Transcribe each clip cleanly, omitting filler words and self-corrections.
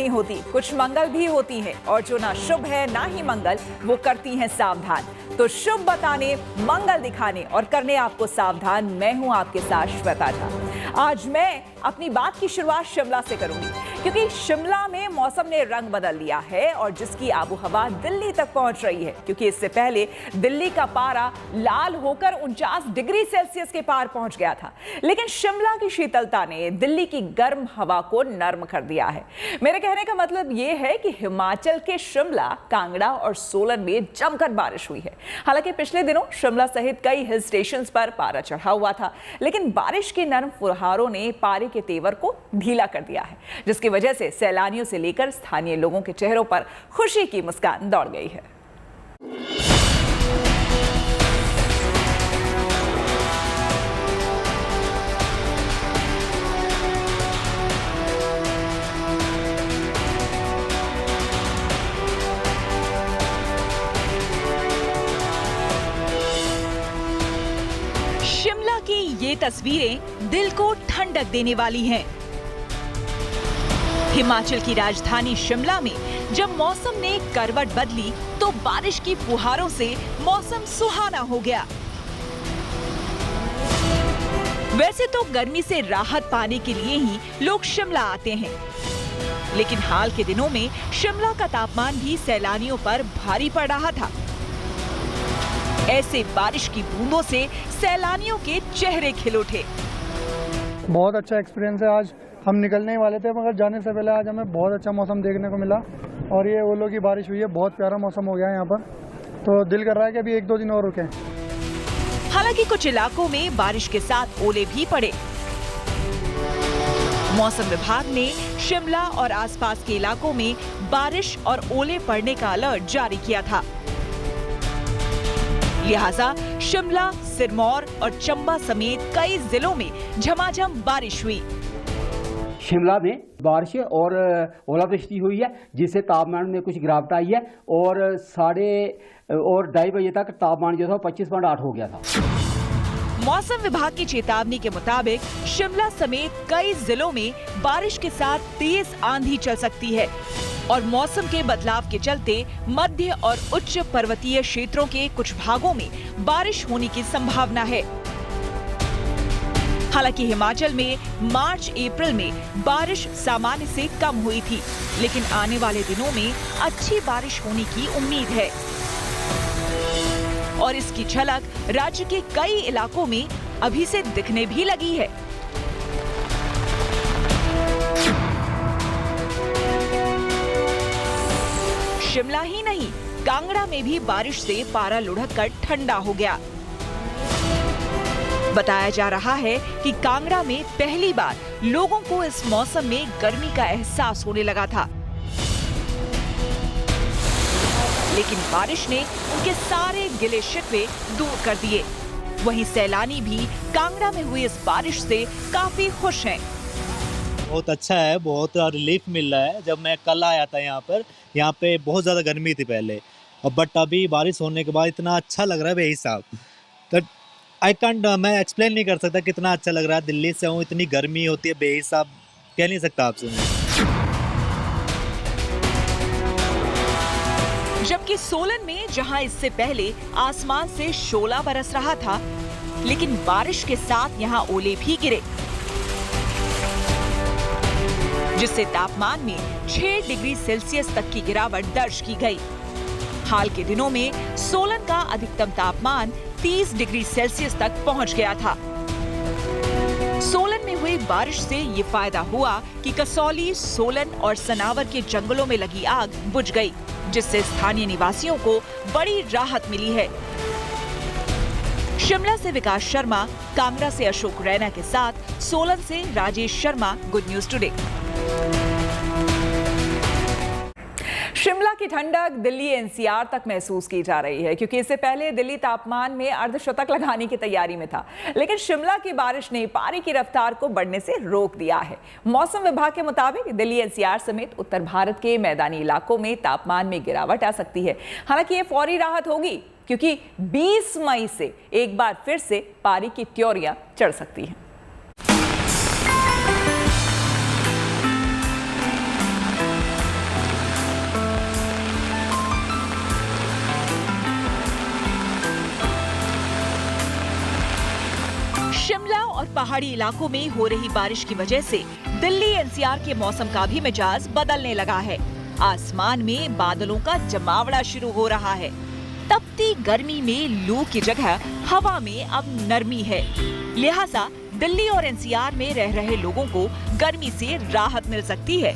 नहीं होती, कुछ मंगल भी होती है, और जो ना शुभ है ना ही मंगल, वो करती हैं सावधान। तो शुभ बताने, मंगल दिखाने और करने आपको सावधान, मैं हूं आपके साथ श्वेता झा। आज मैं अपनी बात की शुरुआत शिमला से करूंगी, क्योंकि शिमला में मौसम ने रंग बदल लिया है और जिसकी आबो हवा दिल्ली तक पहुंच रही है, क्योंकि इससे पहले दिल्ली का पारा लाल होकर 49 डिग्री सेल्सियस के पार पहुंच गया था, लेकिन शिमला की शीतलता ने दिल्ली की गर्म हवा को नर्म कर दिया है। मेरे कहने का मतलब यह है कि हिमाचल के शिमला, कांगड़ा और सोलन में जमकर बारिश हुई है। हालांकि पिछले दिनों शिमला सहित कई हिल स्टेशंस पर पारा चढ़ा हुआ था, लेकिन बारिश की नरम फुहारों ने पारे के तेवर को ढीला कर दिया है, जिसकी वजह से सैलानियों से लेकर स्थानीय लोगों के चेहरों पर खुशी की मुस्कान दौड़ गई है। शिमला की ये तस्वीरें दिल को ठंडक देने वाली हैं। हिमाचल की राजधानी शिमला में जब मौसम ने करवट बदली तो बारिश की फुहारों से मौसम सुहाना हो गया। वैसे तो गर्मी से राहत पाने के लिए ही लोग शिमला आते हैं, लेकिन हाल के दिनों में शिमला का तापमान भी सैलानियों पर भारी पड़ रहा था। ऐसे बारिश की बूंदों से सैलानियों के चेहरे खिल उठे। बहुत अच्छा एक्सपीरियंस है। आज हम निकलने ही वाले थे, मगर जाने से पहले आज हमें बहुत अच्छा मौसम देखने को मिला और ये ओलों की बारिश हुई है। बहुत प्यारा मौसम हो गया है यहाँ पर, तो दिल कर रहा है कि अभी 1-2 दिन और रुकें। हालांकि कुछ इलाकों में बारिश के साथ ओले भी पड़े। मौसम विभाग ने शिमला और आसपास के इलाकों में बारिश और ओले पड़ने का अलर्ट जारी किया था। लिहाजा शिमला, सिरमौर और चंबा समेत कई जिलों में झमाझम बारिश हुई। शिमला में बारिश और ओलावृष्टि हुई है, जिससे तापमान में कुछ गिरावट आई है और 2:30 बजे तक तापमान जो था 25.8 हो गया था। मौसम विभाग की चेतावनी के मुताबिक शिमला समेत कई जिलों में बारिश के साथ तेज आंधी चल सकती है और मौसम के बदलाव के चलते मध्य और उच्च पर्वतीय क्षेत्रों के कुछ भागों में बारिश होने की संभावना है। हालांकि हिमाचल में मार्च-अप्रैल में बारिश सामान्य से कम हुई थी, लेकिन आने वाले दिनों में अच्छी बारिश होने की उम्मीद है और इसकी झलक राज्य के कई इलाकों में अभी से दिखने भी लगी है। शिमला ही नहीं, कांगड़ा में भी बारिश से पारा लुढ़क कर ठंडा हो गया। बताया जा रहा है कि कांगड़ा में पहली बार लोगों को इस मौसम में गर्मी का एहसास होने लगा था, लेकिन बारिश ने उनके सारे गिले शिकवे दूर कर दिए। वहीं सैलानी भी कांगड़ा में हुई इस बारिश से काफी खुश हैं। बहुत अच्छा है, बहुत रिलीफ मिल रहा है। जब मैं कल आया था यहाँ पे बहुत ज़्यादा गर्मी थी पहले, और बट अभी बारिश होने के बाद इतना अच्छा लग रहा है बेहिसाब। तो मैं एक्सप्लेन नहीं कर सकता कितना अच्छा लग रहा है। दिल्ली से हूँ, इतनी गर्मी होती है बेहिसाब, कह नहीं सकता आपसे। जबकि सोलन में जहां इससे पहले आसमान से शोला बरस रहा था, लेकिन बारिश के साथ यहां ओले भी गिरे, जिससे तापमान में 6 डिग्री सेल्सियस तक की गिरावट दर्ज की गई। हाल के दिनों में सोलन का अधिकतम तापमान 30 डिग्री सेल्सियस तक पहुंच गया था। सोलन में हुई बारिश से ये फायदा हुआ कि कसौली, सोलन और सनावर के जंगलों में लगी आग बुझ गई, जिससे स्थानीय निवासियों को बड़ी राहत मिली है। शिमला से विकास शर्मा, कांगड़ा से अशोक रैना के साथ सोलन से Rajesh Sharma, good news today. Shimla की ठंडक दिल्ली एनसीआर तक महसूस की जा रही है, क्योंकि इससे पहले दिल्ली तापमान में अर्धशतक लगाने की तैयारी में था, लेकिन शिमला की बारिश ने पारी की रफ्तार को बढ़ने से रोक दिया है। मौसम विभाग के मुताबिक दिल्ली एनसीआर समेत उत्तर भारत के मैदानी इलाकों में तापमान में गिरावट आ सकती है। हालांकि ये फौरी राहत होगी, क्योंकि 20 मई से एक बार फिर से पारी की त्योरियां चढ़ सकती हैं। शिमला और पहाड़ी इलाकों में हो रही बारिश की वजह से दिल्ली एनसीआर के मौसम का भी मिजाज बदलने लगा है। आसमान में बादलों का जमावड़ा शुरू हो रहा है। तपती गर्मी में लू की जगह हवा में अब नरमी है। लिहाजा दिल्ली और एनसीआर में रह रहे लोगों को गर्मी से राहत मिल सकती है।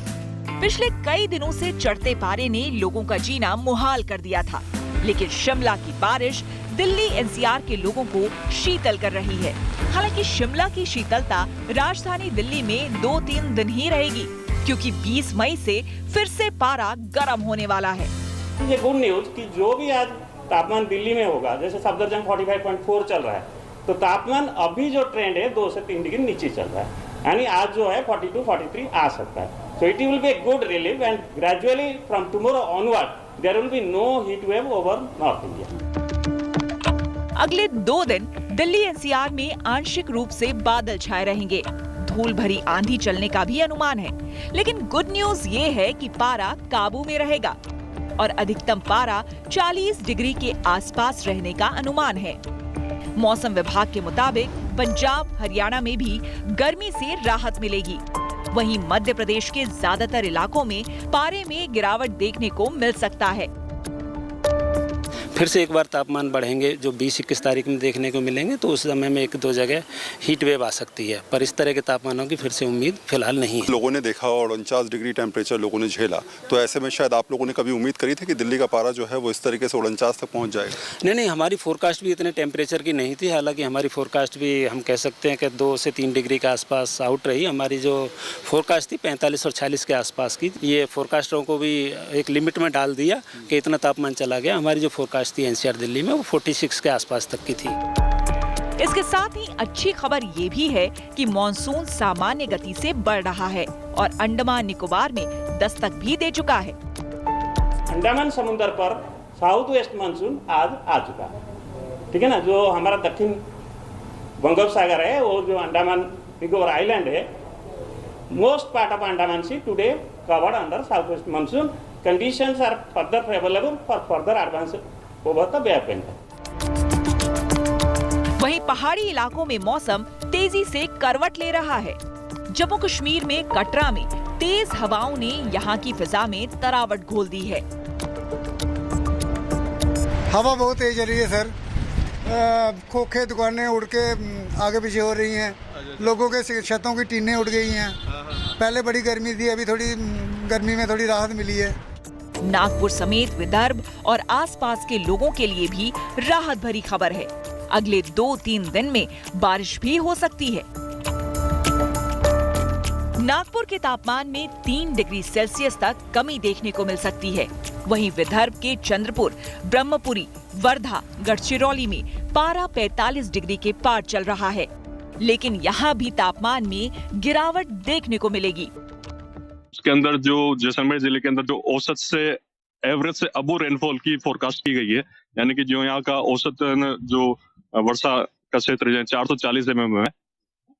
पिछले कई दिनों से चढ़ते पारे ने लोगों का जीना मुहाल कर दिया था, लेकिन शिमला की बारिश दिल्ली एनसीआर के लोगों को शीतल कर रही है। हालांकि शिमला की शीतलता राजधानी दिल्ली में 2-3 दिन ही रहेगी, क्योंकि 20 मई से फिर से पारा गर्म होने वाला है। ये गुड न्यूज कि जो भी आज तापमान दिल्ली में होगा, जैसे सफदरजंग 45.4 चल रहा है, तो तापमान अभी जो ट्रेंड है 2 से 3 डिग्री नीचे चल रहा है, यानी आज जो है 42-43 आ सकता है। So it will be a good relief and gradually from tomorrow onward there will be no heat wave over North India. अगले 2 दिन दिल्ली एनसीआर में आंशिक रूप से बादल छाए रहेंगे। धूल भरी आंधी चलने का भी अनुमान है, लेकिन गुड न्यूज ये है कि पारा काबू में रहेगा और अधिकतम पारा 40 डिग्री के आसपास रहने का अनुमान है। मौसम विभाग के मुताबिक पंजाब, हरियाणा में भी गर्मी से राहत मिलेगी। वहीं मध्य प्रदेश के ज्यादातर इलाकों में पारे में गिरावट देखने को मिल सकता है। फिर से एक बार तापमान बढ़ेंगे जो 20-21 तारीख में देखने को मिलेंगे, तो उस समय में 1-2 जगह हीट वेव आ सकती है, पर इस तरह के तापमानों की फिर से उम्मीद फिलहाल नहीं है। लोगों ने देखा और 49 डिग्री टेम्परेचर लोगों ने झेला, तो ऐसे में शायद आप लोगों ने कभी उम्मीद करी थी कि दिल्ली का पारा जो है वो इस तरीके से 49 तक पहुंच जाएगा? नहीं, हमारी फोरकास्ट भी इतने टेम्परेचर की नहीं थी। हालांकि हमारी फोरकास्ट भी हम कह सकते हैं कि 2 से 3 डिग्री के आसपास आउट रही। हमारी जो फोरकास्ट थी 45 और 40 के आसपास की। ये फोरकास्टरों को भी एक लिमिट में डाल दिया कि इतना तापमान चला गया। हमारी जो फोरकास्ट थी एनसीआर दिल्ली में वो 46 के आसपास तक की थी। इसके साथ ही अच्छी खबर ये भी है कि मॉनसून सामान्य गति से बढ़ रहा है और अंडमान निकोबार में दस्तक भी दे चुका है। अंडमान समुद्र पर साउथ वेस्ट मानसून आज आ चुका है, ठीक है ना। जो हमारा दक्षिण बंगोपसागर है, वो जो अंडमान निकोबार आइलैंड है, most part of Andaman sea today covered under south west monsoon. Conditions are further favourable for further advance over the bay of Bengal. वहीं पहाड़ी इलाकों में मौसम तेजी से करवट ले रहा है। जम्मू कश्मीर में कटरा में तेज हवाओं ने यहां की फिजा में तरावट घोल दी है। हवा बहुत तेज चल रही है सर। खोखे दुकानें उड़ के आगे पीछे हो रही हैं, लोगों के छतों की टीनें उड़ गई हैं। पहले बड़ी गर्मी थी, अभी थोड़ी गर्मी में थोड़ी राहत मिली है। नागपुर समेत विदर्भ और आसपास के लोगों के लिए भी राहत भरी खबर है। अगले 2-3 दिन में बारिश भी हो सकती है। नागपुर के तापमान में 3 डिग्री सेल्सियस तक कमी देखने को मिल सकती है। वहीं विदर्भ के चंद्रपुर, ब्रह्मपुरी, वर्धा, गढ़चिरौली में पारा 45 डिग्री के पार चल रहा है, लेकिन यहाँ भी तापमान में गिरावट देखने को मिलेगी। उसके अंदर जो जैसलमेर जिले के अंदर जो औसत से एवरेज से अबो रेनफॉल की फोरकास्ट की गई है, यानी कि जो यहाँ का औसत जो वर्षा का क्षेत्र 440 mm है,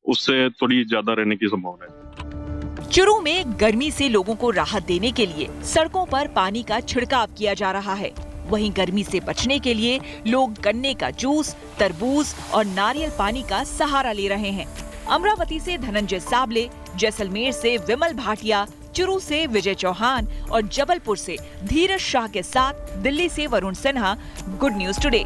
उससे थोड़ी ज्यादा रहने की संभावना है। चुरू में गर्मी से लोगों को राहत देने के लिए सड़कों पर पानी का छिड़काव किया जा रहा है। वहीं गर्मी से बचने के लिए लोग गन्ने का जूस, तरबूज और नारियल पानी का सहारा ले रहे हैं। अमरावती से धनंजय साबले, जैसलमेर से विमल भाटिया, चुरू से विजय चौहान और जबलपुर से धीरज शाह के साथ दिल्ली से Varun Sinha, good news today.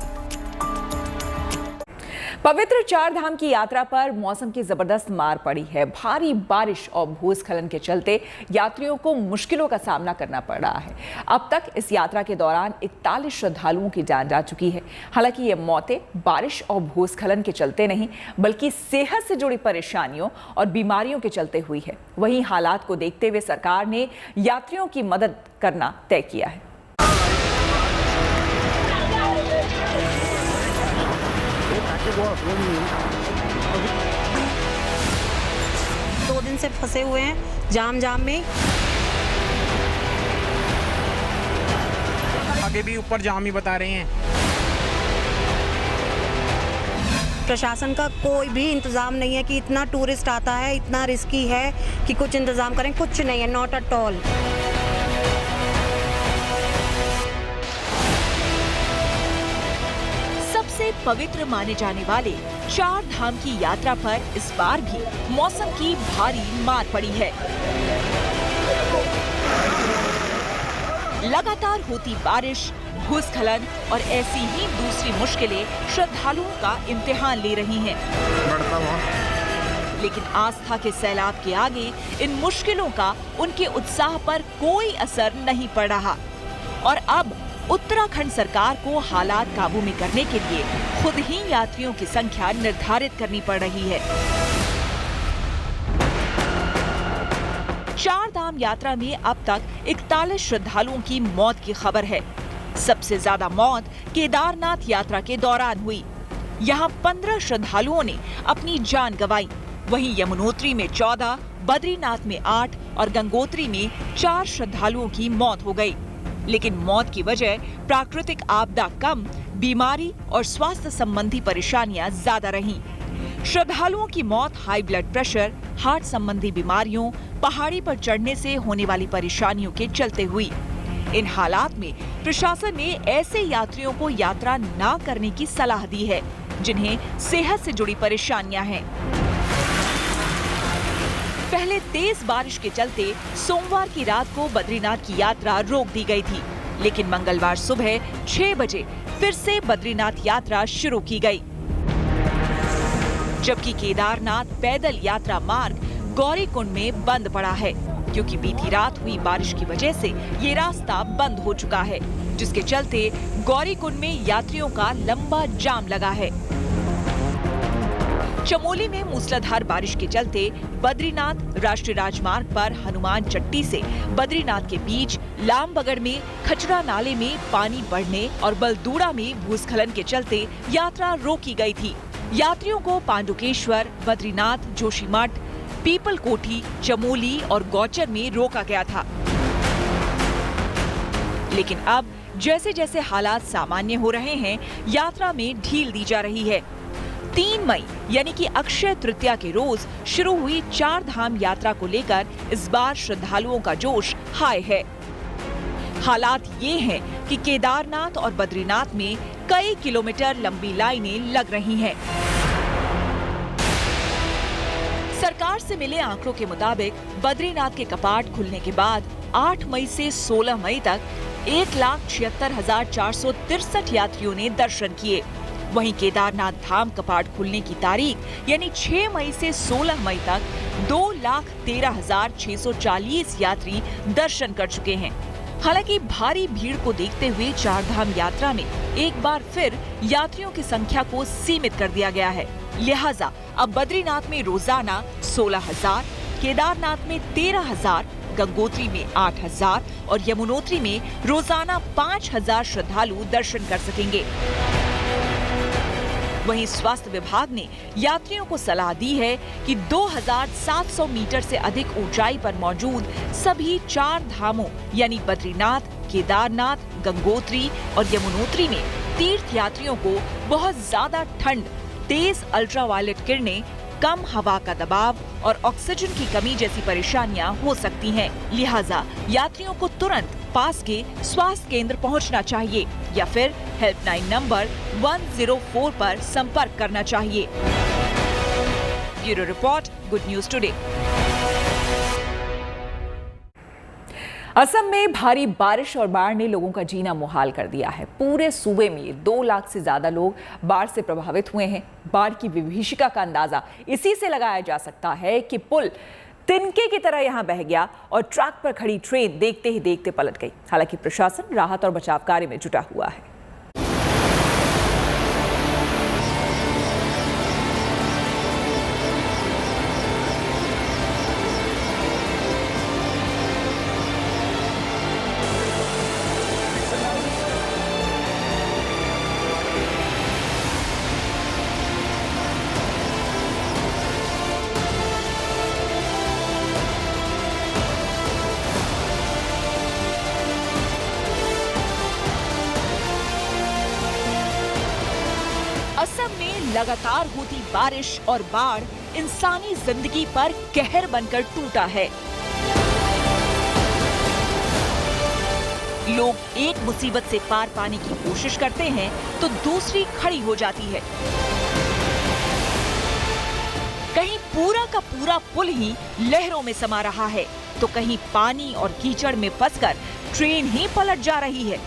पवित्र चार धाम की यात्रा पर मौसम की जबरदस्त मार पड़ी है। भारी बारिश और भूस्खलन के चलते यात्रियों को मुश्किलों का सामना करना पड़ रहा है। अब तक इस यात्रा के दौरान 41 श्रद्धालुओं की जान जा चुकी है। हालांकि ये मौतें बारिश और भूस्खलन के चलते नहीं, बल्कि सेहत से जुड़ी परेशानियों और बीमारियों के चलते हुई है। वहीं हालात को देखते हुए सरकार ने यात्रियों की मदद करना तय किया है। 2 दिन से फंसे हुए हैं जाम में। आगे भी ऊपर जाम ही बता रहे हैं। प्रशासन का कोई भी इंतजाम नहीं है कि इतना टूरिस्ट आता है, इतना रिस्की है कि कुछ इंतजाम करें, कुछ नहीं है, नॉट एट ऑल। सबसे सबसे पवित्र माने जाने वाले 4 धाम की यात्रा पर इस बार भी मौसम की भारी मार पड़ी है। लगातार होती बारिश, भूस्खलन और ऐसी ही दूसरी मुश्किलें श्रद्धालुओं का इम्तिहान ले रही हैं। लेकिन आस्था के सैलाब के आगे इन मुश्किलों का उनके उत्साह पर कोई असर नहीं पड़ रहा और अब उत्तराखंड सरकार को हालात काबू में करने के लिए खुद ही यात्रियों की संख्या निर्धारित करनी पड़ रही है। 4 धाम यात्रा में अब तक 41 श्रद्धालुओं की मौत की खबर है। सबसे ज्यादा मौत केदारनाथ यात्रा के दौरान हुई। यहाँ 15 श्रद्धालुओं ने अपनी जान गंवाई। वहीं यमुनोत्री में 14, बद्रीनाथ में 8 और गंगोत्री में 4 श्रद्धालुओं की मौत हो गई। लेकिन मौत की वजह प्राकृतिक आपदा कम, बीमारी और स्वास्थ्य संबंधी परेशानियां ज्यादा रहीं। श्रद्धालुओं की मौत हाई ब्लड प्रेशर, हार्ट संबंधी बीमारियों, पहाड़ी पर चढ़ने से होने वाली परेशानियों के चलते हुई। इन हालात में प्रशासन ने ऐसे यात्रियों को यात्रा न करने की सलाह दी है जिन्हें सेहत से जुड़ी परेशानियां हैं। पहले तेज बारिश के चलते सोमवार की रात को बद्रीनाथ की यात्रा रोक दी गई थी, लेकिन मंगलवार सुबह 6 बजे फिर से बद्रीनाथ यात्रा शुरू की गई। जबकि केदारनाथ पैदल यात्रा मार्ग गौरीकुंड में बंद पड़ा है, क्योंकि बीती रात हुई बारिश की वजह से ये रास्ता बंद हो चुका है, जिसके चलते गौरीकुंड में यात्रियों का लंबा जाम लगा है। चमोली में मूसलाधार बारिश के चलते बद्रीनाथ राष्ट्रीय राजमार्ग पर हनुमान चट्टी से बद्रीनाथ के बीच लामबगड़ में खचरा नाले में पानी बढ़ने और बलदूड़ा में भूस्खलन के चलते यात्रा रोकी गई थी। यात्रियों को पांडुकेश्वर, बद्रीनाथ, जोशीमठ, पीपल कोठी, चमोली और गौचर में रोका गया था। लेकिन अब जैसे जैसे हालात सामान्य हो रहे हैं, यात्रा में ढील दी जा रही है। 3 मई यानी कि अक्षय तृतीया के रोज शुरू हुई 4 धाम यात्रा को लेकर इस बार श्रद्धालुओं का जोश हाई है। हालात ये हैं कि केदारनाथ और बद्रीनाथ में कई किलोमीटर लंबी लाइनें लग रही हैं। सरकार से मिले आंकड़ों के मुताबिक बद्रीनाथ के कपाट खुलने के बाद 8 मई से 16 मई तक 1,76,463 यात्रियों ने दर्शन किए। वहीं केदारनाथ धाम कपाट खुलने की तारीख यानी 6 मई से 16 मई तक 2,13,640 यात्री दर्शन कर चुके हैं। हालांकि भारी भीड़ को देखते हुए 4 धाम यात्रा में एक बार फिर यात्रियों की संख्या को सीमित कर दिया गया है। लिहाजा अब बद्रीनाथ में रोजाना 16,000, केदारनाथ में 13,000, गंगोत्री में 8,000 और यमुनोत्री में रोजाना 5,000 श्रद्धालु दर्शन कर सकेंगे। वहीं स्वास्थ्य विभाग ने यात्रियों को सलाह दी है कि 2,700 मीटर से अधिक ऊंचाई पर मौजूद सभी 4 धामों यानी बद्रीनाथ, केदारनाथ, गंगोत्री और यमुनोत्री में तीर्थ यात्रियों को बहुत ज्यादा ठंड, तेज अल्ट्रावायलेट किरणें, कम हवा का दबाव और ऑक्सीजन की कमी जैसी परेशानियां हो सकती हैं। लिहाजा यात्रियों को तुरंत पास के स्वास्थ्य केंद्र पहुंचना चाहिए या फिर हेल्पलाइन नंबर 104 पर संपर्क करना चाहिए। Bureau report, good news today. Assam में भारी बारिश और बाढ़ ने लोगों का जीना मुहाल कर दिया है। पूरे सूबे में 2 लाख से ज्यादा लोग बाढ़ से प्रभावित हुए हैं। बाढ़ की विभीषिका का अंदाजा इसी से लगाया जा सकता है कि पुल तिनके की तरह यहां बह गया और ट्रैक पर खड़ी ट्रेन देखते ही देखते पलट गई। हालांकि प्रशासन राहत और बचाव कार्य में जुटा हुआ है। असम में लगातार होती बारिश और बाढ़ इंसानी जिंदगी पर कहर बनकर टूटा है। लोग एक मुसीबत से पार पाने की कोशिश करते हैं तो दूसरी खड़ी हो जाती है। कहीं पूरा का पूरा पुल ही लहरों में समा रहा है तो कहीं पानी और कीचड़ में फंसकर ट्रेन ही पलट जा रही है।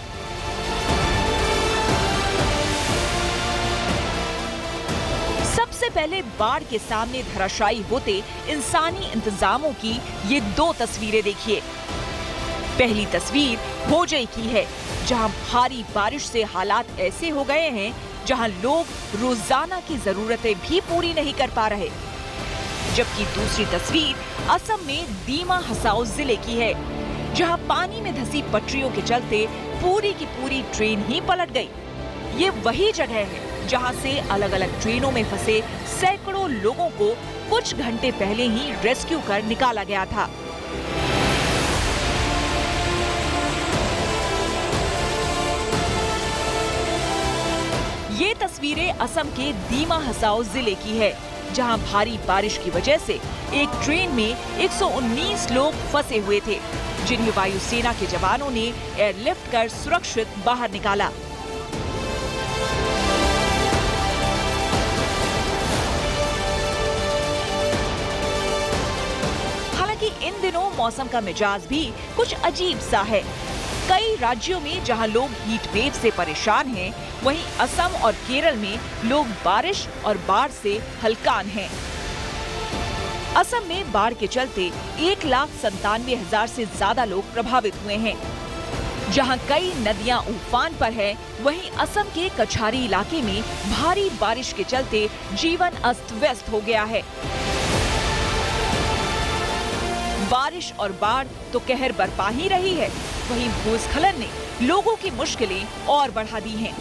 सबसे पहले बाढ़ के सामने धराशायी होते इंसानी इंतजामों की ये दो तस्वीरें देखिए। पहली तस्वीर होजई की है, जहां भारी बारिश से हालात ऐसे हो गए हैं जहां लोग रोजाना की जरूरतें भी पूरी नहीं कर पा रहे। जबकि दूसरी तस्वीर असम में दीमा हसाओ जिले की है, जहां पानी में धंसी पटरियों के चलते पूरी की पूरी ट्रेन ही पलट गई। ये वही जगह है जहां से अलग अलग ट्रेनों में फंसे सैकड़ों लोगों को कुछ घंटे पहले ही रेस्क्यू कर निकाला गया था। ये तस्वीरें असम के दीमा हसाओ जिले की है, जहां भारी बारिश की वजह से एक ट्रेन में 119 लोग फंसे हुए थे, जिन्हें वायुसेना के जवानों ने एयरलिफ्ट कर सुरक्षित बाहर निकाला। हालांकि इन दिनों मौसम का मिजाज भी कुछ अजीब सा है। कई राज्यों में जहां लोग हीट वेव से परेशान हैं, वहीं असम और केरल में लोग बारिश और बाढ़ से हलकान हैं। असम में बाढ़ के चलते 1,97,000 से ज्यादा लोग प्रभावित हुए हैं। जहां कई नदियां उफान पर है, वहीं असम के कछारी इलाके में भारी बारिश के चलते जीवन अस्त व्यस्त हो गया है। बारिश और बाढ़ तो कहर बरपा ही रही है, वहीं भूस्खलन ने लोगों की मुश्किलें और बढ़ा दी हैं।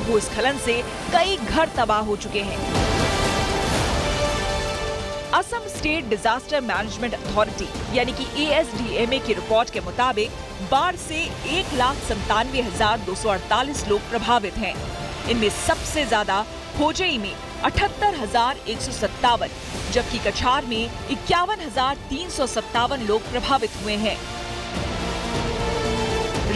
भूस्खलन से कई घर तबाह हो चुके हैं। Assam state disaster management authority यानी कि ASDMA की रिपोर्ट के मुताबिक बाढ़ से 1,97,248 लोग प्रभावित हैं। इनमें सबसे ज्यादा होजई में 78,157, जबकि कछार में 51,357 लोग प्रभावित हुए हैं।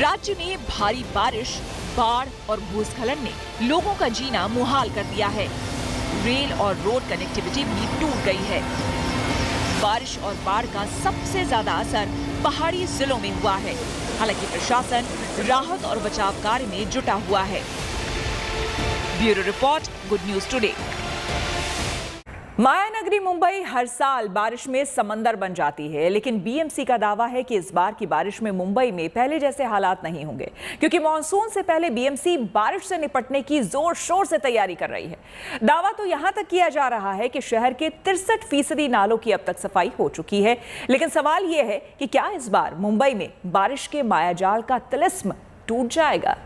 राज्य में भारी बारिश, बाढ़ और भूस्खलन ने लोगों का जीना मुहाल कर दिया है। रेल और रोड कनेक्टिविटी भी टूट गई है। बारिश और बाढ़ का सबसे ज्यादा असर पहाड़ी जिलों में हुआ है। हालांकि प्रशासन राहत और बचाव कार्य में जुटा हुआ है। Bureau report, good news today. मायानगरी मुंबई हर साल बारिश में समंदर बन जाती है, लेकिन BMC का दावा है कि इस बार की बारिश में मुंबई में पहले जैसे हालात नहीं होंगे, क्योंकि मॉनसून से पहले BMC बारिश से निपटने की जोर शोर से तैयारी कर रही है। दावा तो यहां तक किया जा रहा है कि शहर के 63% नालों की अब तक सफाई हो चुकी है, लेकिन सवाल यह है कि क्या इस बार मुंबई में बारिश के मायाजाल का तिलिस्म टूट जाएगा?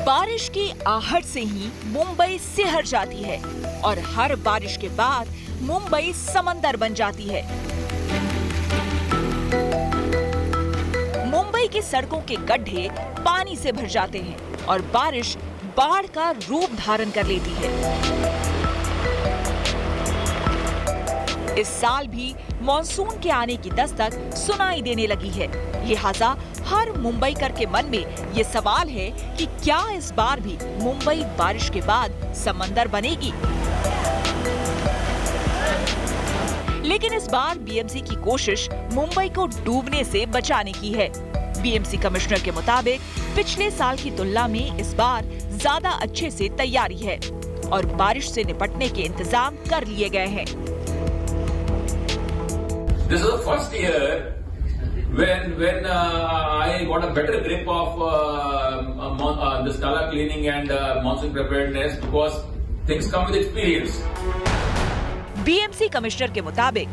बारिश की आहट से ही मुंबई सिहर जाती है और हर बारिश के बाद मुंबई समंदर बन जाती है। मुंबई की सड़कों के गड्ढे पानी से भर जाते हैं और बारिश बाढ़ का रूप धारण कर लेती है। इस साल भी मॉनसून के आने की दस्तक सुनाई देने लगी है। लिहाजा हर मुंबईकर के मन में ये सवाल है कि क्या इस बार भी मुंबई बारिश के बाद समंदर बनेगी? लेकिन इस बार BMC की कोशिश मुंबई को डूबने से बचाने की है। BMC कमिश्नर के मुताबिक पिछले साल की तुलना में इस बार ज्यादा अच्छे से तैयारी है और बारिश से निपटने के इंतजाम कर लिए गए हैं। This is the first year when I got a better grip of this Tala cleaning and monsoon preparedness, because things come with experience. BMC commissioner के मुताबिक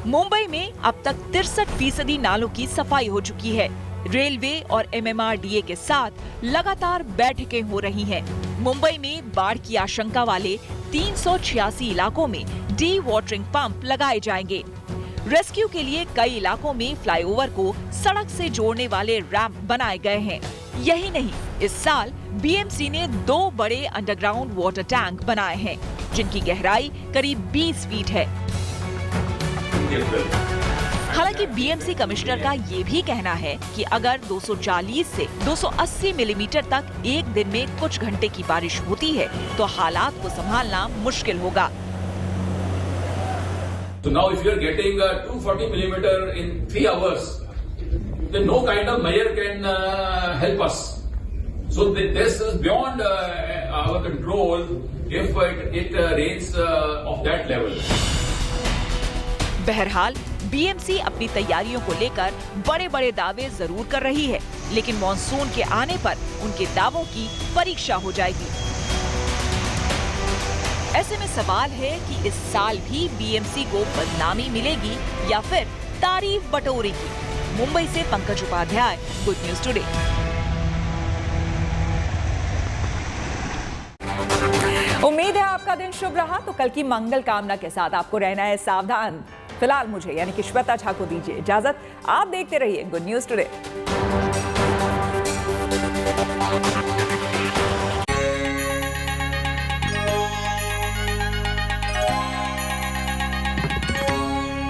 मुंबई में अब तक 63% नालों की सफाई हो चुकी है। रेलवे और MMRDA के साथ लगातार बैठकें हो रही हैं। मुंबई में बाढ़ की आशंका वाले 386 इलाकों में डी वाटरिंग पंप लगाए जाएंगे। रेस्क्यू के लिए कई इलाकों में फ्लाईओवर को सड़क से जोड़ने वाले रैंप बनाए गए हैं। यही नहीं, इस साल बीएमसी ने 2 बड़े अंडरग्राउंड वाटर टैंक बनाए हैं, जिनकी गहराई करीब 20 फीट है। हालांकि बीएमसी कमिश्नर का ये भी कहना है कि अगर 240 से 280 मिलीमीटर तक एक दिन में कुछ घंटे की बारिश होती है तो हालात को संभालना मुश्किल होगा। So now if you are getting 240 millimeter in 3 hours, then no kind of measure can help us. So this is beyond our control if it rains of that level. बहरहाल बीएमसी अपनी तैयारियों को लेकर बड़े-बड़े दावे जरूर कर रही है, लेकिन मॉनसून के आने पर उनके दावों की परीक्षा हो जाएगी। ऐसे में सवाल है कि इस साल भी बीएमसी को बदनामी मिलेगी या फिर तारीफ बटोरेगी। मुंबई से Pankaj Upadhyay, good news today. उम्मीद है आपका दिन शुभ रहा। तो कल की मंगल कामना के साथ आपको रहना है सावधान। फिलहाल मुझे यानी कि श्वेता झा को दीजिए इजाजत। आप देखते रहिए गुड न्यूज टुडे।